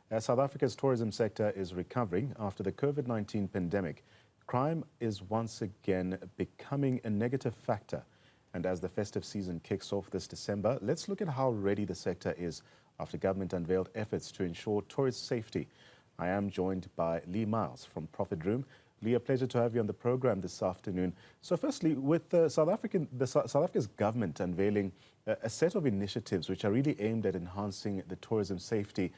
As South Africa's tourism sector is recovering after the COVID-19 pandemic, crime is once again becoming a negative factor. And as the festive season kicks off this December, let's look at how ready the sector is after government unveiled efforts to ensure tourist safety. I am joined by Leigh Myles from Profitroom. Leigh, a pleasure to have you on the program this afternoon. So firstly, with South Africa's government unveiling a set of initiatives which are really aimed at enhancing the tourism safety,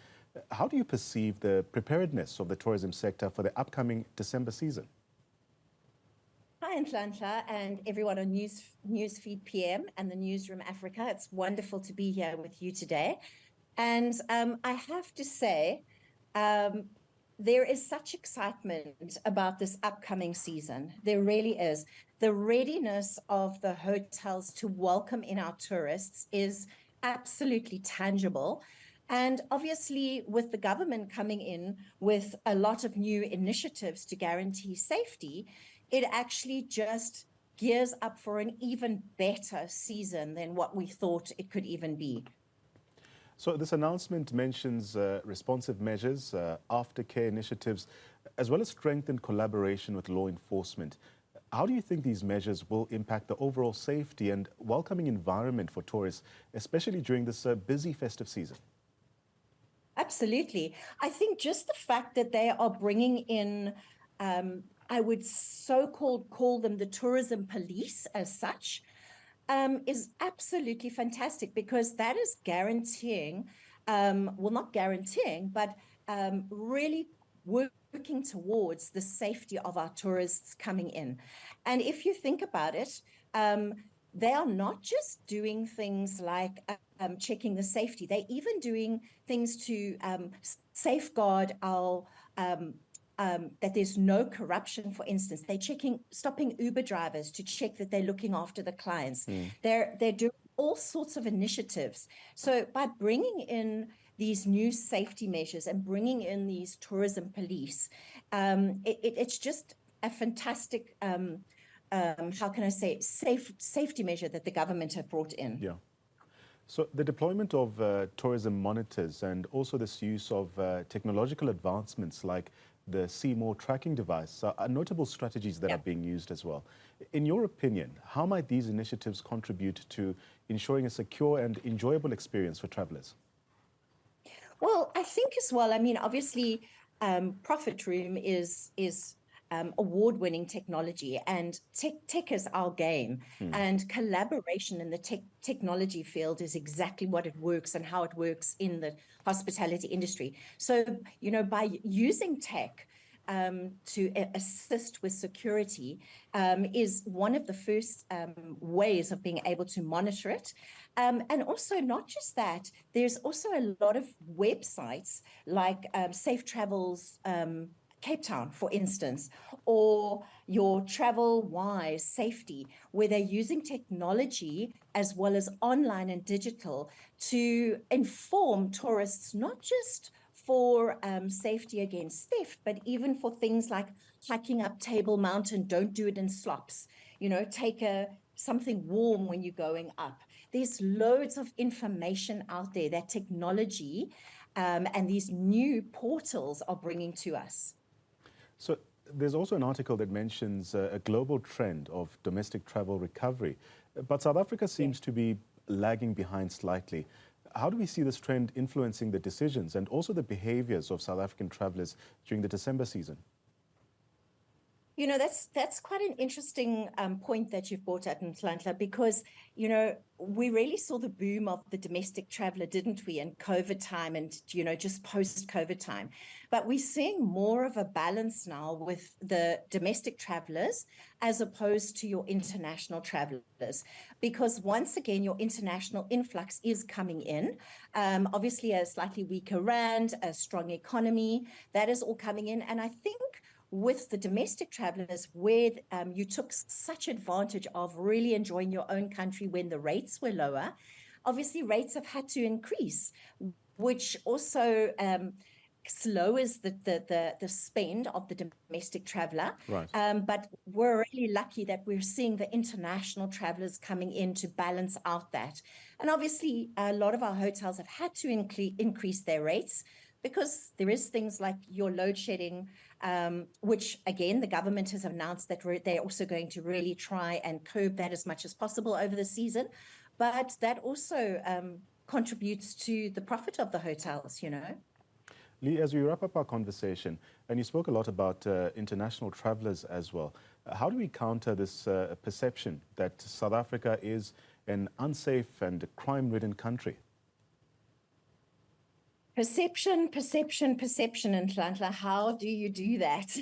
how do you perceive the preparedness of the tourism sector for the upcoming December season? Hi, Nhlanhla, and everyone on Newsfeed PM and the Newzroom Afrika. It's wonderful to be here with you today. And I have to say, there is such excitement about this upcoming season. There really is. The readiness of the hotels to welcome in our tourists is absolutely tangible. And obviously, with the government coming in with a lot of new initiatives to guarantee safety, it actually just gears up for an even better season than what we thought it could even be. So this announcement mentions responsive measures, aftercare initiatives, as well as strengthened collaboration with law enforcement. How do you think these measures will impact the overall safety and welcoming environment for tourists, especially during this busy festive season? Absolutely. I think just the fact that they are bringing in, I would call them the tourism police as such, is absolutely fantastic, because that is guaranteeing, well, not guaranteeing, but really working towards the safety of our tourists coming in. And if you think about it, they are not just doing things like checking the safety. They're even doing things to safeguard our that there's no corruption, for instance. They're stopping Uber drivers to check that they're looking after the clients. They're doing all sorts of initiatives. So by bringing in these new safety measures and bringing in these tourism police, it's just a fantastic, how can I say, safety measure that the government have brought in. Yeah. So the deployment of tourism monitors and also this use of technological advancements like the Seymour tracking device are notable strategies that are being used as well. In your opinion, how might these initiatives contribute to ensuring a secure and enjoyable experience for travelers? Well, I think as well, I mean, obviously, Profitroom is award-winning technology, and tech is our game. And collaboration in the technology field is exactly what it works and how it works in the hospitality industry. So, you know, by using tech to assist with security is one of the first ways of being able to monitor it. And also, not just that, there's also a lot of websites like Safe Travels Cape Town, for instance, or your Travel-Wise Safety, where they're using technology as well as online and digital to inform tourists, not just for safety against theft, but even for things like hiking up Table Mountain. Don't do it in slops. You know, take something warm when you're going up. There's loads of information out there that technology and these new portals are bringing to us. So there's also an article that mentions a global trend of domestic travel recovery, but South Africa seems to be lagging behind slightly. How do we see this trend influencing the decisions and also the behaviors of South African travelers during the December season? You know, that's quite an interesting point that you've brought up, Nhlanhla, because, you know, we really saw the boom of the domestic traveler, didn't we, in COVID time and, you know, just post-COVID time. But we're seeing more of a balance now with the domestic travelers as opposed to your international travelers, because once again, your international influx is coming in. Obviously, a slightly weaker rand, a strong economy, that is all coming in. And I think with the domestic travelers, where you took such advantage of really enjoying your own country when the rates were lower, obviously rates have had to increase, which also slows the spend of the domestic traveler. Right. But we're really lucky that we're seeing the international travelers coming in to balance out that. And obviously, a lot of our hotels have had to increase their rates because there is things like your load shedding, which again, the government has announced that they're also going to really try and curb that as much as possible over the season. But that also contributes to the profit of the hotels, you know. Leigh, as we wrap up our conversation, and you spoke a lot about international travelers as well, how do we counter this perception that South Africa is an unsafe and crime-ridden country? Perception, Nhlanhla. How do you do that?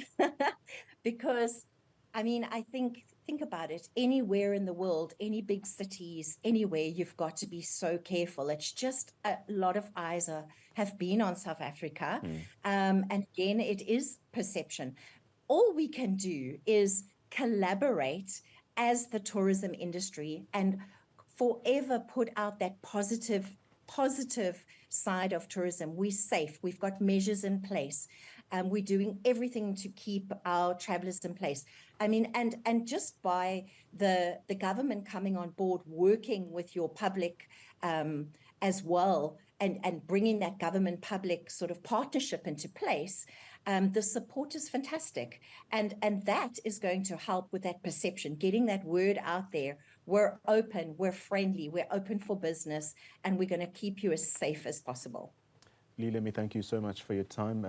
Because, I mean, I think about it. Anywhere in the world, any big cities, anywhere, you've got to be so careful. It's just a lot of eyes have been on South Africa. And again, it is perception. All we can do is collaborate as the tourism industry and forever put out that positive side of tourism. We're safe. We've got measures in place. We're doing everything to keep our travelers in place. I mean, and just by the government coming on board, working with your public as well, and bringing that government-public sort of partnership into place, the support is fantastic. And that is going to help with that perception, getting that word out there. We're open, we're friendly, we're open for business, and we're going to keep you as safe as possible. Leigh, let me thank you so much for your time.